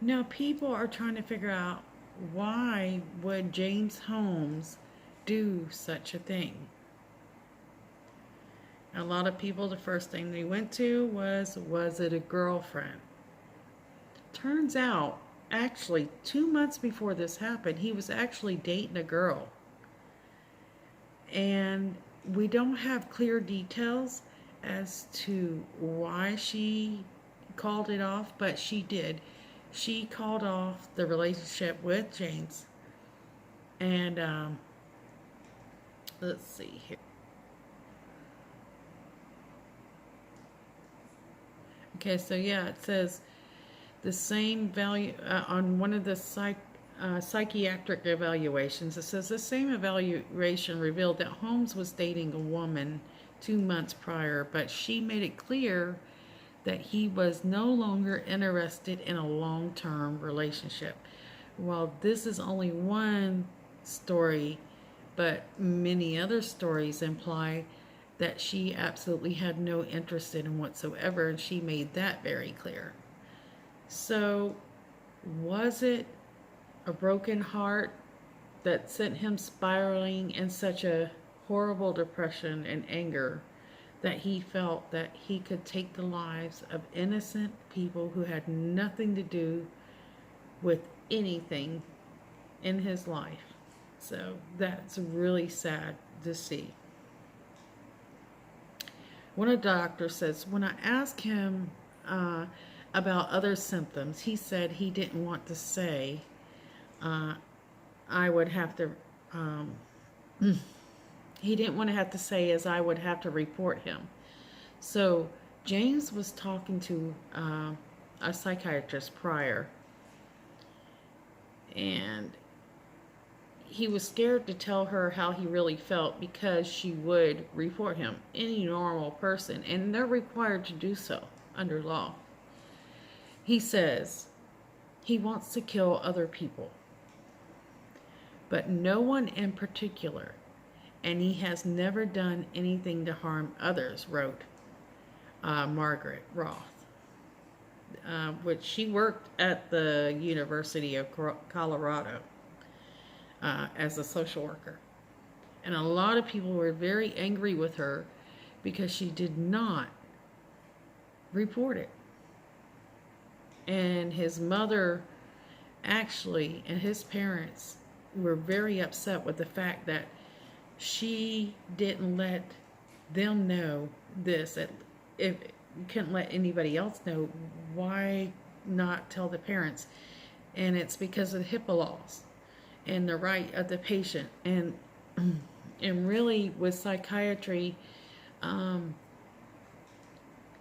Now, people are trying to figure out, why would James Holmes do such a thing? A lot of people, the first thing they went to was it a girlfriend? Turns out, actually, 2 months before this happened, he was actually dating a girl. And we don't have clear details as to why she called it off, but she did. She called off the relationship with James. And let's see here. Okay, so yeah, it says the same value on one of the psychiatric evaluations. It says the same evaluation revealed that Holmes was dating a woman 2 months prior, but she made it clear that he was no longer interested in a long-term relationship. While this is only one story, but many other stories imply that she absolutely had no interest in him whatsoever, and she made that very clear. So, was it a broken heart that sent him spiraling in such a horrible depression and anger that he felt that he could take the lives of innocent people who had nothing to do with anything in his life? So that's really sad to see. One of the doctors says, when I asked him about other symptoms, he said he didn't want to say. I would have to, he didn't want to have to say, as I would have to report him. So James was talking to a psychiatrist prior, and he was scared to tell her how he really felt because she would report him. Any normal person, and they're required to do so under law. He says he wants to kill other people, but no one in particular, and he has never done anything to harm others, wrote Margaret Roth, which she worked at the University of Colorado as a social worker. And a lot of people were very angry with her because she did not report it. And his mother, actually, and his parents were very upset with the fact that she didn't let them know this. If you couldn't let anybody else know, why not tell the parents? And it's because of the HIPAA laws and the right of the patient. And really, with psychiatry,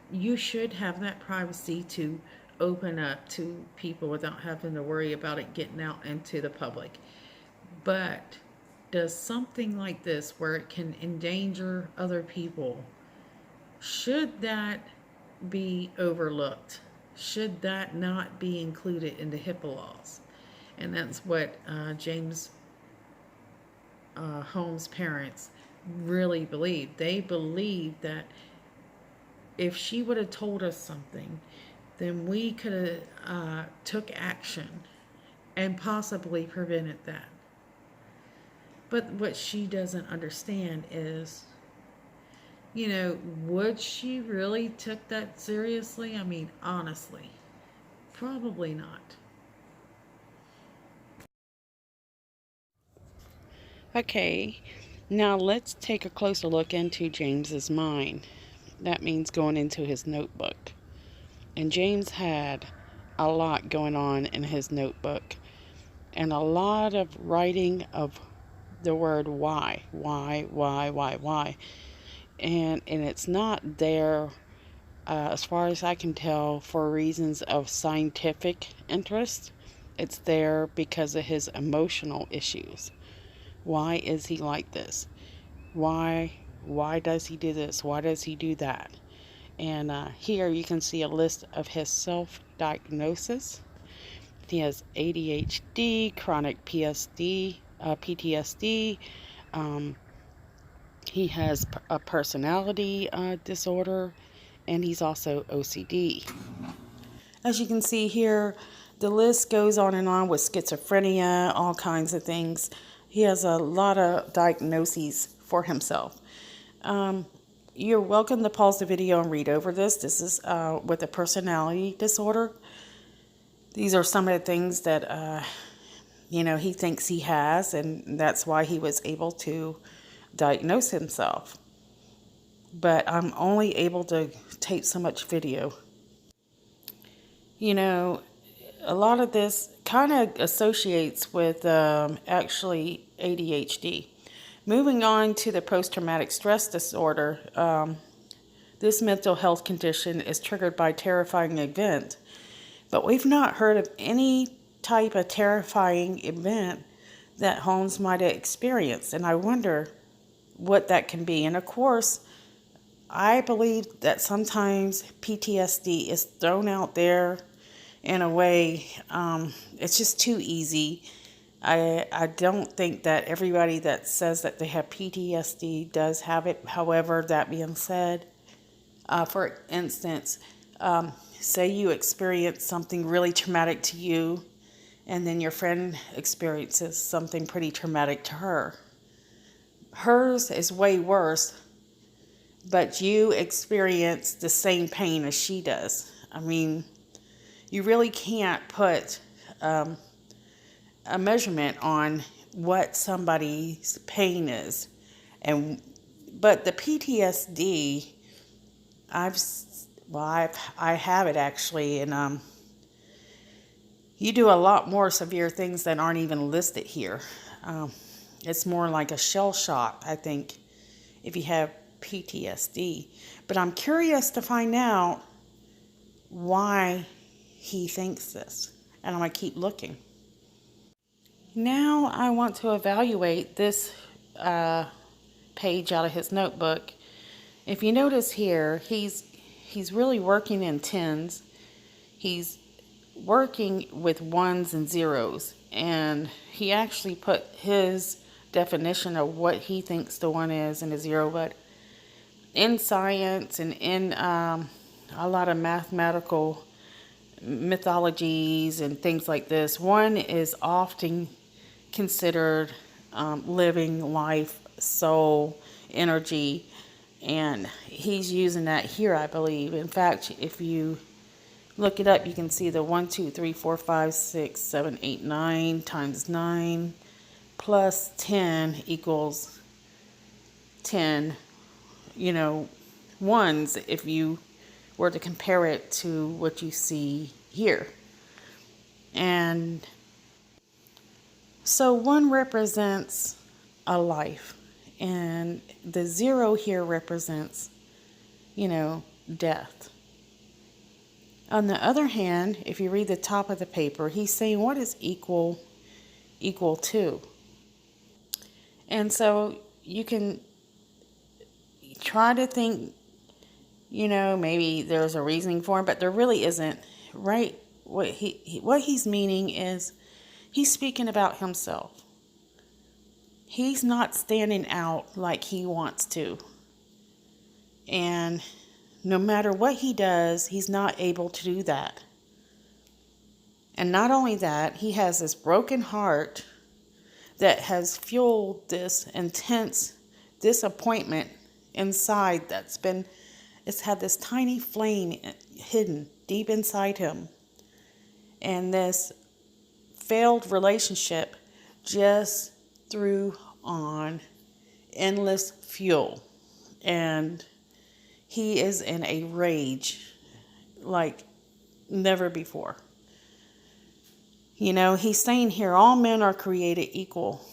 you should have that privacy to open up to people without having to worry about it getting out into the public. But does something like this, where it can endanger other people, should that be overlooked? Should that not be included in the HIPAA laws? And that's what James Holmes' parents really believed. They believed that if she would have told us something, then we could have took action and possibly prevented that. But what she doesn't understand is, would she really took that seriously? I mean, honestly, probably not. Okay, now let's take a closer look into James's mind. That means going into his notebook. And James had a lot going on in his notebook, and a lot of writing of the word why. And it's not there, as far as I can tell, for reasons of scientific interest. It's there because of his emotional issues. Why is he like this? Why does he do this? Why does he do that? And here you can see a list of his self-diagnosis. He has ADHD, chronic PTSD. He has a personality disorder, and he's also OCD. As you can see here, the list goes on and on with schizophrenia, all kinds of things. He has a lot of diagnoses for himself. You're welcome to pause the video and read over this. This is with a personality disorder. These are some of the things that, he thinks he has, and that's why he was able to diagnose himself. But I'm only able to tape so much video. A lot of this kind of associates with actually ADHD. Moving on to the post-traumatic stress disorder, this mental health condition is triggered by a terrifying event. But we've not heard of any type of terrifying event that Holmes might have experienced. And I wonder what that can be. And of course, I believe that sometimes PTSD is thrown out there in a way, it's just too easy. I don't think that everybody that says that they have PTSD does have it. However, that being said, for instance, say you experience something really traumatic to you, and then your friend experiences something pretty traumatic to her. Hers is way worse, but you experience the same pain as she does. I mean, you really can't put a measurement on what somebody's pain is. But the PTSD, I have it actually, and you do a lot more severe things that aren't even listed here. It's more like a shell shock, I think, if you have PTSD. But I'm curious to find out why he thinks this, and I'm going to keep looking. Now I want to evaluate this page out of his notebook. If you notice here, he's really working in tens. He's working with ones and zeros, and he actually put his definition of what he thinks the one is in a zero. But in science and in a lot of mathematical mythologies and things like this, one is often considered living life, soul, energy, and he's using that here, I believe. In fact, if you look it up, you can see the 1, 2, 3, 4, 5, 6, 7, 8, 9 times 9 plus 10 equals 10, ones, if you were to compare it to what you see here. And so 1 represents a life, and the 0 here represents, death. On the other hand, if you read the top of the paper, he's saying what is equal to. And so you can try to think, maybe there's a reasoning for him, but there really isn't, right? What he's meaning is he's speaking about himself. He's not standing out like he wants to. And no matter what he does, he's not able to do that. And not only that, he has this broken heart that has fueled this intense disappointment inside it's had this tiny flame hidden deep inside him. And this failed relationship just threw on endless fuel. And he is in a rage like never before. He's saying here, all men are created equal,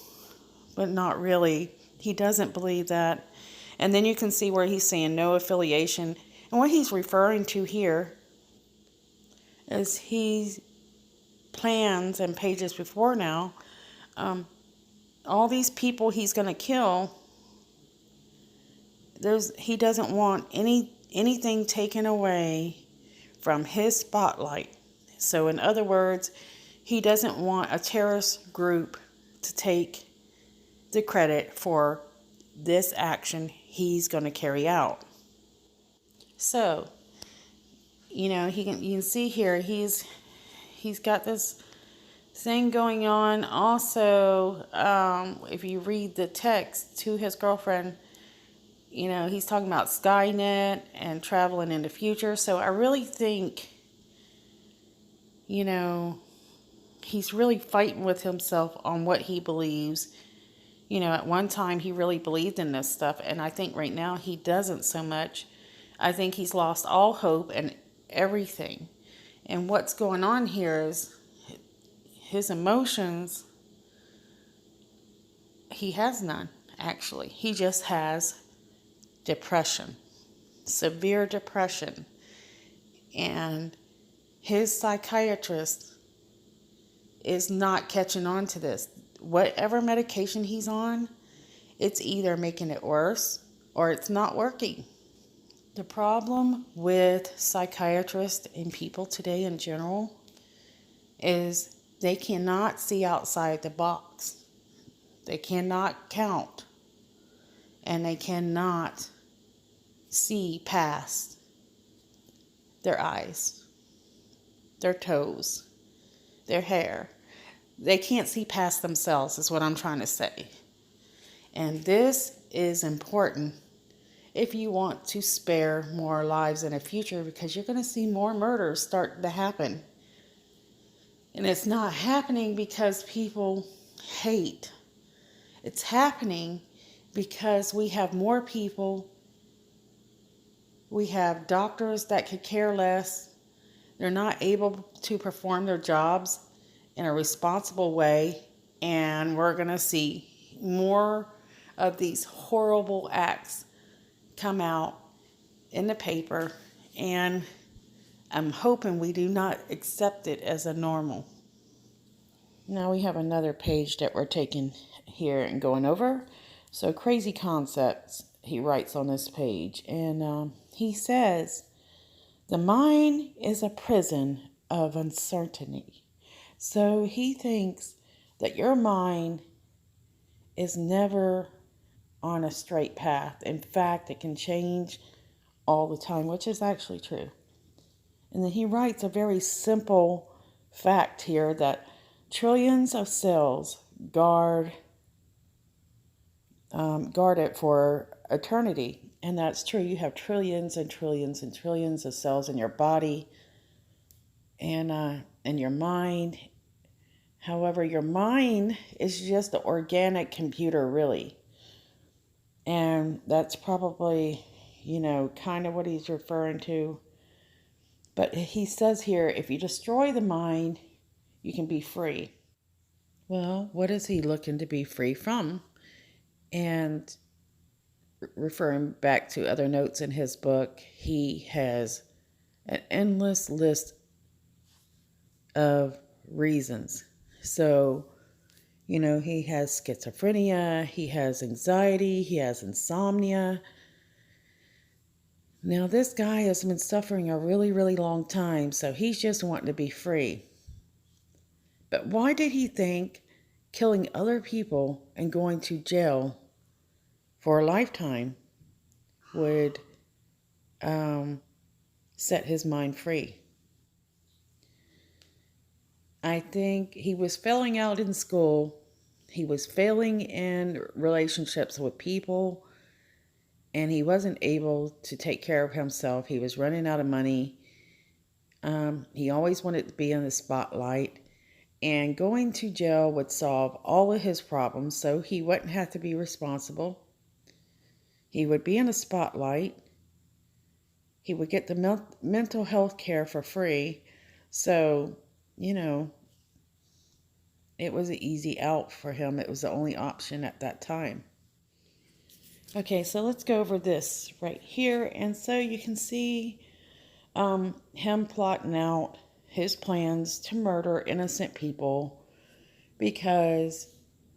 but not really. He doesn't believe that. And then you can see where he's saying no affiliation. And what he's referring to here is he plans, and pages before now, all these people he's going to kill, he doesn't want anything taken away from his spotlight. So in other words, he doesn't want a terrorist group to take the credit for this action he's going to carry out. So, you can see here, he's he's got this thing going on. Also, if you read the text to his girlfriend, he's talking about Skynet and traveling in the future. So I really think, he's really fighting with himself on what he believes. At one time he really believed in this stuff, and I think right now he doesn't so much. I think he's lost all hope and everything. And what's going on here is his emotions, he has none, actually. He just has depression, severe depression. And his psychiatrist is not catching on to this. Whatever medication he's on, it's either making it worse or it's not working. The problem with psychiatrists and people today in general is they cannot see outside the box. They cannot count. And they cannot see past their eyes, their toes, their hair. They can't see past themselves, is what I'm trying to say. And this is important if you want to spare more lives in the future, because you're going to see more murders start to happen. And it's not happening because people hate. It's happening because we have more people. We have doctors that could care less. They're not able to perform their jobs in a responsible way. And we're going to see more of these horrible acts come out in the paper. And I'm hoping we do not accept it as a normal. Now we have another page that we're taking here and going over. So crazy concepts, he writes on this page. And he says, the mind is a prison of uncertainty. So he thinks that your mind is never on a straight path. In fact, it can change all the time, which is actually true. And then he writes a very simple fact here that trillions of cells guard it for eternity. And that's true. You have trillions and trillions and trillions of cells in your body and in your mind. However, your mind is just an organic computer, really. And that's probably, kind of what he's referring to. But he says here, if you destroy the mind, you can be free. Well, what is he looking to be free from? And referring back to other notes in his book, he has an endless list of reasons. So, he has schizophrenia, he has anxiety, he has insomnia. Now, this guy has been suffering a really, really long time, so he's just wanting to be free. But why did he think killing other people and going to jail for a lifetime would set his mind free? I think he was failing out in school. He was failing in relationships with people. And he wasn't able to take care of himself. He was running out of money. He always wanted to be in the spotlight. And going to jail would solve all of his problems, so he wouldn't have to be responsible. He would be in the spotlight. He would get the mental health care for free. So, it was an easy out for him. It was the only option at that time. Okay, so let's go over this right here. And so you can see him plotting out his plans to murder innocent people because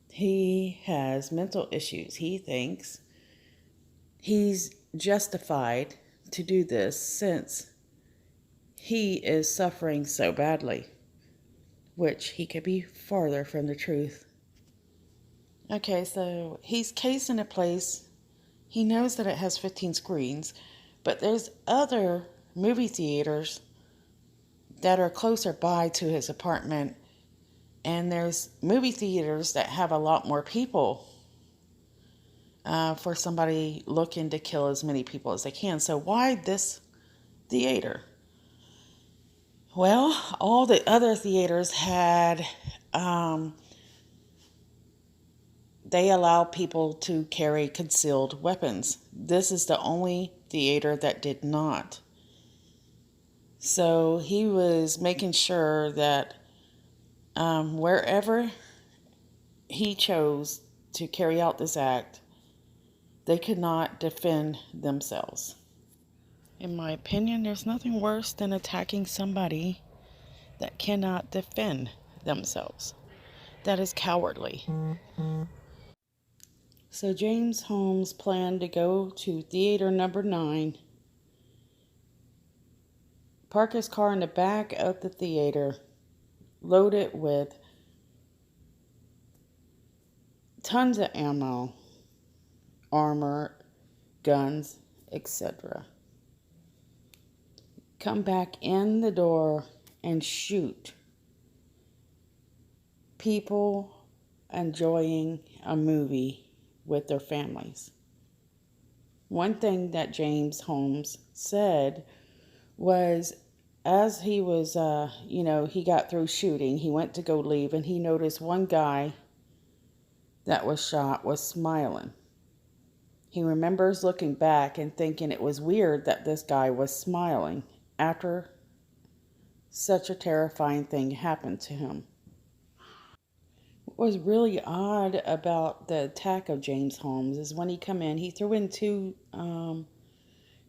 he has mental issues. He thinks he's justified to do this since he is suffering so badly, which he could be farther from the truth. Okay, so he's casing a place. He knows that it has 15 screens, but there's other movie theaters that are closer by to his apartment, and there's movie theaters that have a lot more people for somebody looking to kill as many people as they can. So why this theater? Well, all the other theaters had, they allow people to carry concealed weapons. This is the only theater that did not. So he was making sure that wherever he chose to carry out this act, they could not defend themselves. In my opinion, there's nothing worse than attacking somebody that cannot defend themselves. That is cowardly. So James Holmes planned to go to theater number 9, park his car in the back of the theater, load it with tons of ammo, armor, guns, etc. Come back in the door and shoot people enjoying a movie with their families. One thing that James Holmes said was, as he was, he got through shooting, he went to go leave, and he noticed one guy that was shot was smiling. He remembers looking back and thinking it was weird that this guy was smiling after such a terrifying thing happened to him. What was really odd about the attack of James Holmes is when he come in, he threw in 2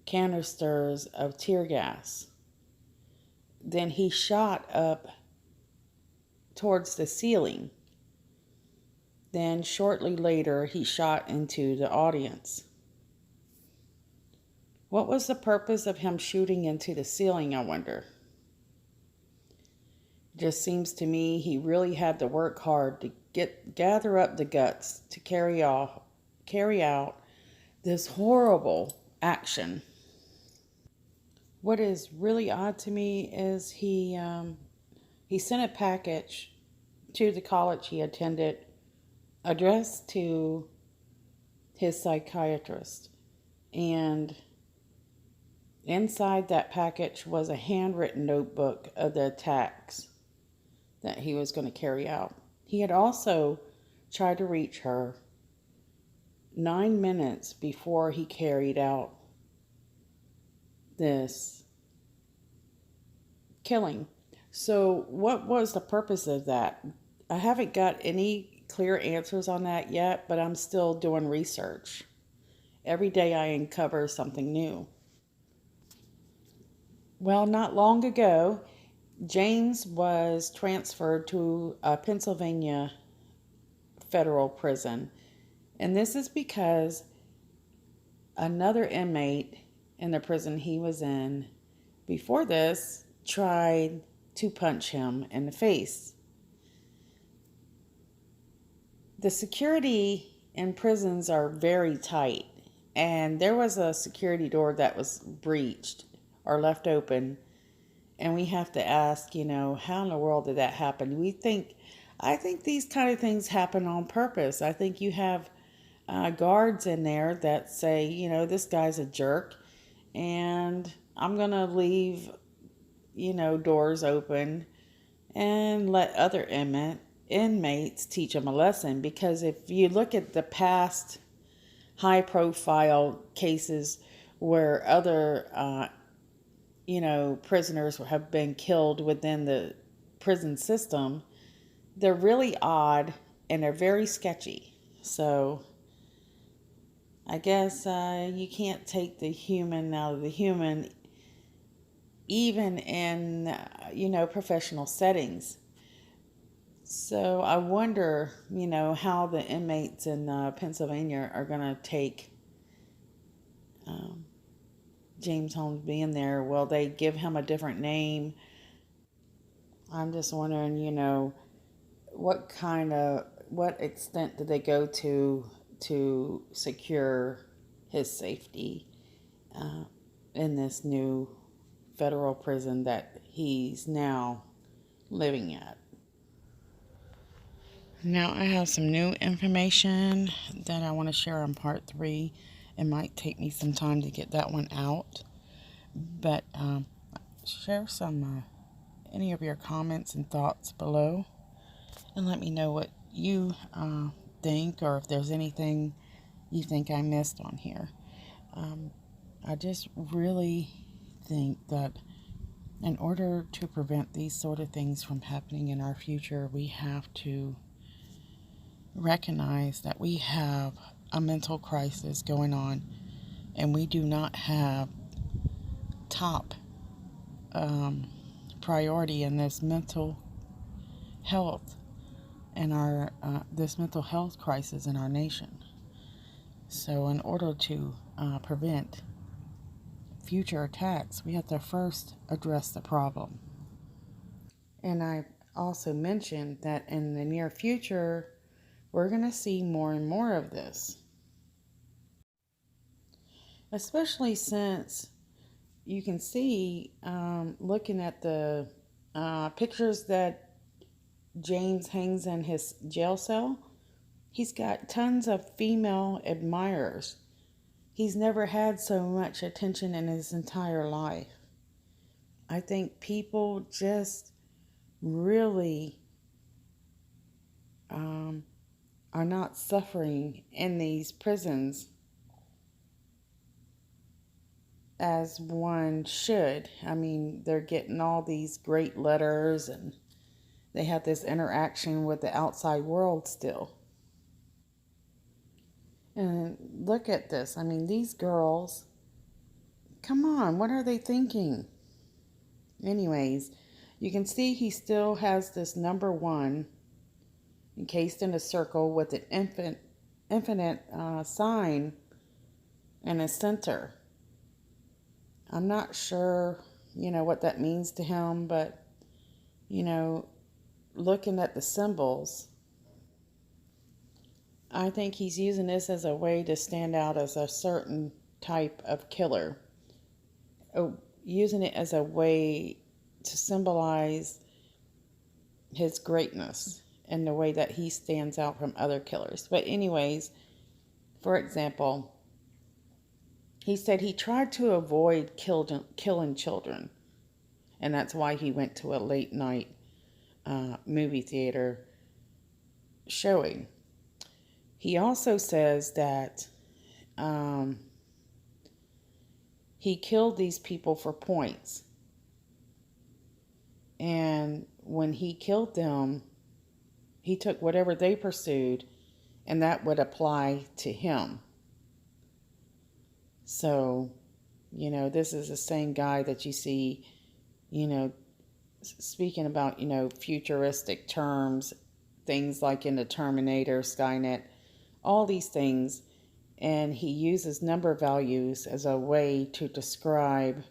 canisters of tear gas. Then he shot up towards the ceiling. Then shortly later, he shot into the audience. What was the purpose of him shooting into the ceiling, I wonder? It just seems to me he really had to work hard to gather up the guts to carry out this horrible action. What is really odd to me is he sent a package to the college he attended, addressed to his psychiatrist, and inside that package was a handwritten notebook of the attacks that he was going to carry out. He had also tried to reach her 9 minutes before he carried out this killing. So what was the purpose of that? I haven't got any clear answers on that yet, but I'm still doing research. Every day I uncover something new. Well, not long ago, James was transferred to a Pennsylvania federal prison. And this is because another inmate in the prison he was in before this tried to punch him in the face. The security in prisons are very tight, and there was a security door that was breached or left open, and we have to ask, how in the world did that happen? I think these kind of things happen on purpose. I think you have guards in there that say, this guy's a jerk, and I'm going to leave, doors open and let other inmates teach them a lesson. Because if you look at the past high-profile cases where other, prisoners have been killed within the prison system, they're really odd and they're very sketchy. So I guess you can't take the human out of the human, even in, professional settings. So I wonder, how the inmates in Pennsylvania are going to take James Holmes being there. Will they give him a different name? I'm just wondering, what extent did they go to secure his safety in this new federal prison that he's now living at. Now I have some new information that I want to share on part 3. It might take me some time to get that one out, but share some any of your comments and thoughts below, and let me know what you think, or if there's anything you think I missed on here. I just really think that in order to prevent these sort of things from happening in our future, we have to recognize that we have a mental crisis going on, and we do not have top priority in this mental health and our this mental health crisis in our nation. So in order to prevent future attacks, we have to first address the problem. And I also mentioned that in the near future, we're going to see more and more of this. Especially since you can see, looking at the pictures that James hangs in his jail cell, he's got tons of female admirers. He's never had so much attention in his entire life. I think people just really are not suffering in these prisons as one should. I mean, they're getting all these great letters, and they have this interaction with the outside world still. And look at this. I mean, these girls, come on, what are they thinking? Anyways, you can see he still has this number 1 encased in a circle with an infinite sign in the center. I'm not sure, what that means to him, but, looking at the symbols, I think he's using this as a way to stand out as a certain type of killer. Using it as a way to symbolize his greatness and the way that he stands out from other killers. But anyways, for example, he said he tried to avoid killing children, and that's why he went to a late night movie theater showing. He also says that he killed these people for points. And when he killed them, he took whatever they pursued, and that would apply to him. So, this is the same guy that you see, speaking about, futuristic terms, things like in the Terminator, Skynet, all these things. And he uses number values as a way to describe,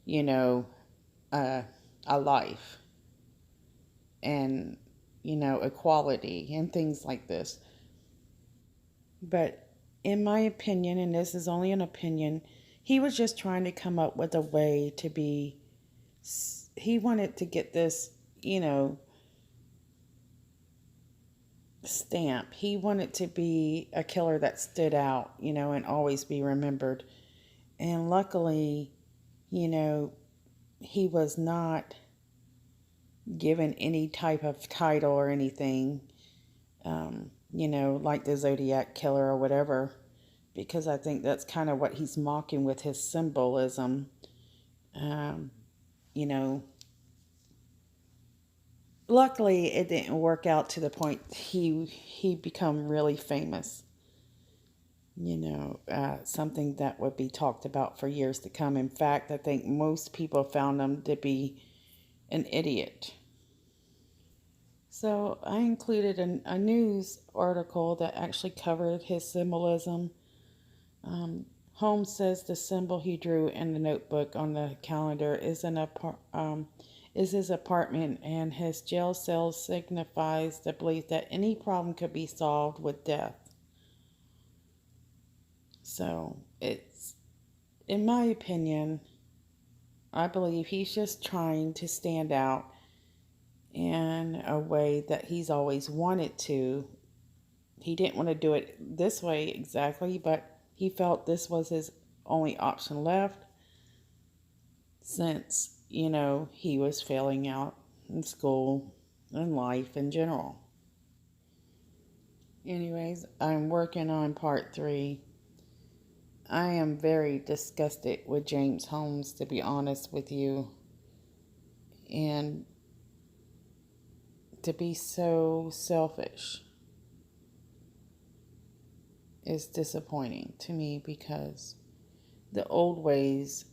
a life and, equality and things like this. But in my opinion, and this is only an opinion, he was just trying to come up with a way to be, he wanted to get this, stamp. He wanted to be a killer that stood out, and always be remembered. And luckily, he was not given any type of title or anything, like the Zodiac Killer or whatever, because I think that's kind of what he's mocking with his symbolism. Luckily, it didn't work out to the point he become really famous. Something that would be talked about for years to come. In fact, I think most people found him to be an idiot. So I included a news article that actually covered his symbolism. Holmes says the symbol he drew in the notebook on the calendar is his apartment, and his jail cell signifies the belief that any problem could be solved with death. So it's, in my opinion, I believe he's just trying to stand out in a way that he's always wanted to. He didn't want to do it this way exactly, but he felt this was his only option left since, he was failing out in school and life in general. Anyways, I'm working on part 3. I am very disgusted with James Holmes, to be honest with you. And to be so selfish is disappointing to me, because the old ways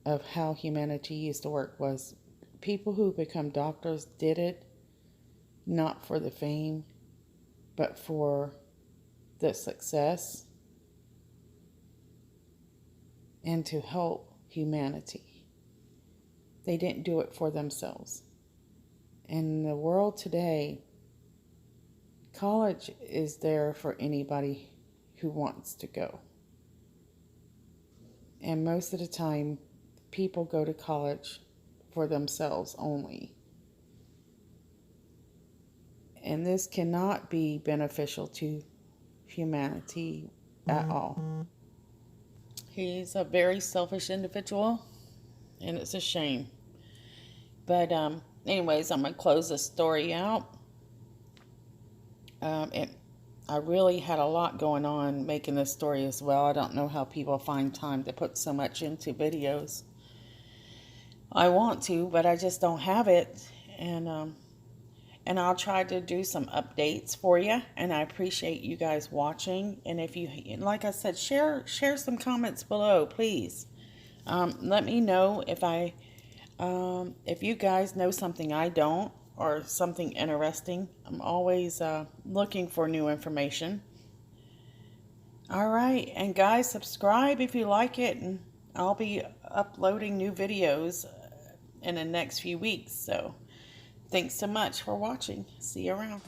of how humanity used to work was people who become doctors did it not for the fame, but for the success and to help humanity. They didn't do it for themselves. In the world today, college is there for anybody who wants to go. And most of the time, people go to college for themselves only. And this cannot be beneficial to humanity at all. He's a very selfish individual, and it's a shame. But anyways, I'm going to close this story out. I really had a lot going on making this story as well. I don't know how people find time to put so much into videos. I want to, but I just don't have it. And I'll try to do some updates for you. And I appreciate you guys watching. And if you, like I said, share some comments below, please. Let me know if you guys know something I don't, or something interesting. I'm always looking for new information. All right, and guys, subscribe if you like it, and I'll be uploading new videos in the next few weeks. So thanks so much for watching. See you around.